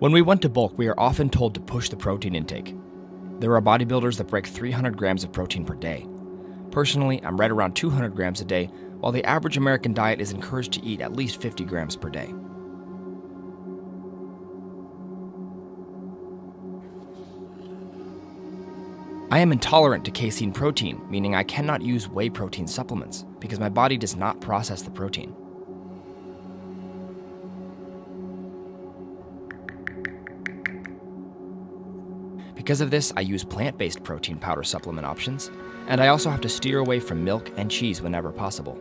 When we went to bulk, we are often told to push the protein intake. There are bodybuilders that break 300 grams of protein per day. Personally, I'm right around 200 grams a day, while the average American diet is encouraged to eat at least 50 grams per day. I am intolerant to casein protein, meaning I cannot use whey protein supplements because my body does not process the protein. Because of this, I use plant-based protein powder supplement options, and I also have to steer away from milk and cheese whenever possible.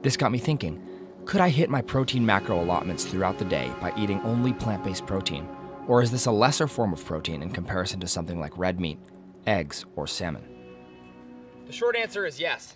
This got me thinking, could I hit my protein macro allotments throughout the day by eating only plant-based protein? Or is this a lesser form of protein in comparison to something like red meat, eggs, or salmon? The short answer is yes.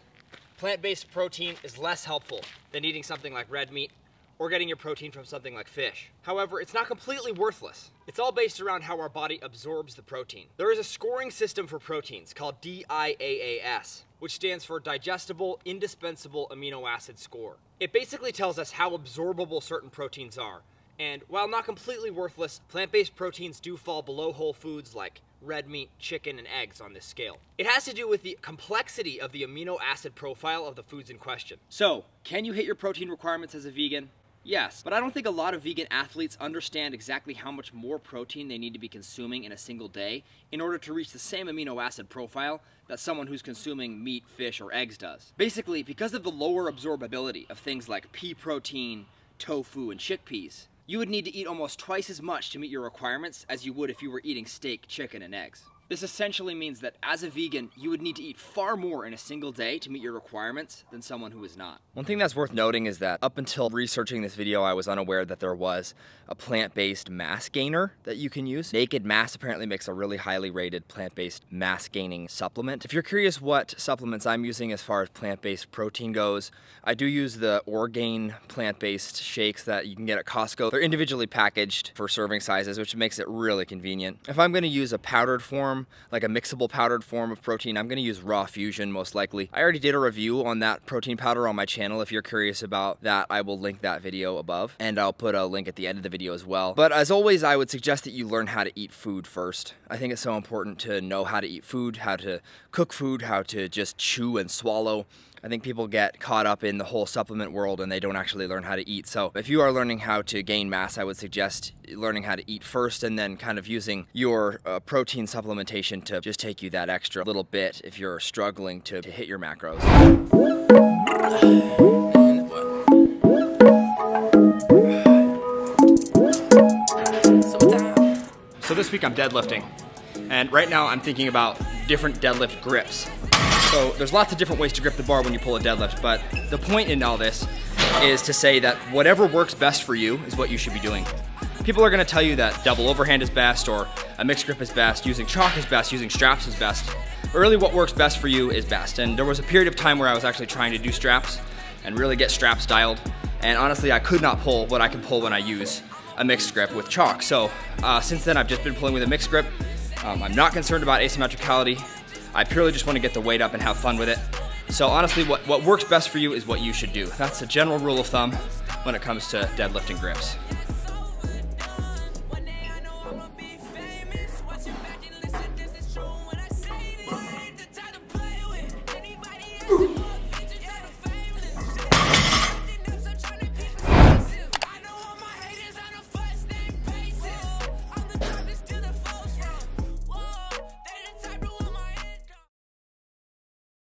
Plant-based protein is less helpful than eating something like red meat or getting your protein from something like fish. However, it's not completely worthless. It's all based around how our body absorbs the protein. There is a scoring system for proteins called DIAAS, which stands for Digestible Indispensable Amino Acid Score. It basically tells us how absorbable certain proteins are. And while not completely worthless, plant-based proteins do fall below whole foods like red meat, chicken, and eggs on this scale. It has to do with the complexity of the amino acid profile of the foods in question. So, can you hit your protein requirements as a vegan? Yes, but I don't think a lot of vegan athletes understand exactly how much more protein they need to be consuming in a single day in order to reach the same amino acid profile that someone who's consuming meat, fish, or eggs does. Basically, because of the lower absorbability of things like pea protein, tofu, and chickpeas, you would need to eat almost twice as much to meet your requirements as you would if you were eating steak, chicken, and eggs. This essentially means that as a vegan, you would need to eat far more in a single day to meet your requirements than someone who is not. One thing that's worth noting is that up until researching this video, I was unaware that there was a plant-based mass gainer that you can use. Naked Mass apparently makes a really highly rated plant-based mass gaining supplement. If you're curious what supplements I'm using as far as plant-based protein goes, I do use the Orgain plant-based shakes that you can get at Costco. They're individually packaged for serving sizes, which makes it really convenient. If I'm going to use a powdered form, like a mixable powdered form of protein, I'm going to use Raw Fusion most likely. I already did a review on that protein powder on my channel. If you're curious about that, I will link that video above, and I'll put a link at the end of the video as well. But as always, I would suggest that you learn how to eat food first. I think it's so important to know how to eat food, how to cook food, how to just chew and swallow. I think people get caught up in the whole supplement world and they don't actually learn how to eat. So if you are learning how to gain mass, I would suggest learning how to eat first and then kind of using your protein supplementation to just take you that extra little bit if you're struggling to hit your macros. So this week I'm deadlifting, and right now I'm thinking about different deadlift grips. So there's lots of different ways to grip the bar when you pull a deadlift, but the point in all this is to say that whatever works best for you is what you should be doing. People are going to tell you that double overhand is best, or a mixed grip is best, using chalk is best, using straps is best. But really what works best for you is best. And there was a period of time where I was actually trying to do straps and really get straps dialed. And honestly, I could not pull what I can pull when I use a mixed grip with chalk. So since then, I've just been pulling with a mixed grip. I'm not concerned about asymmetricality. I purely just want to get the weight up and have fun with it. So honestly, what works best for you is what you should do. That's a general rule of thumb when it comes to deadlifting grips.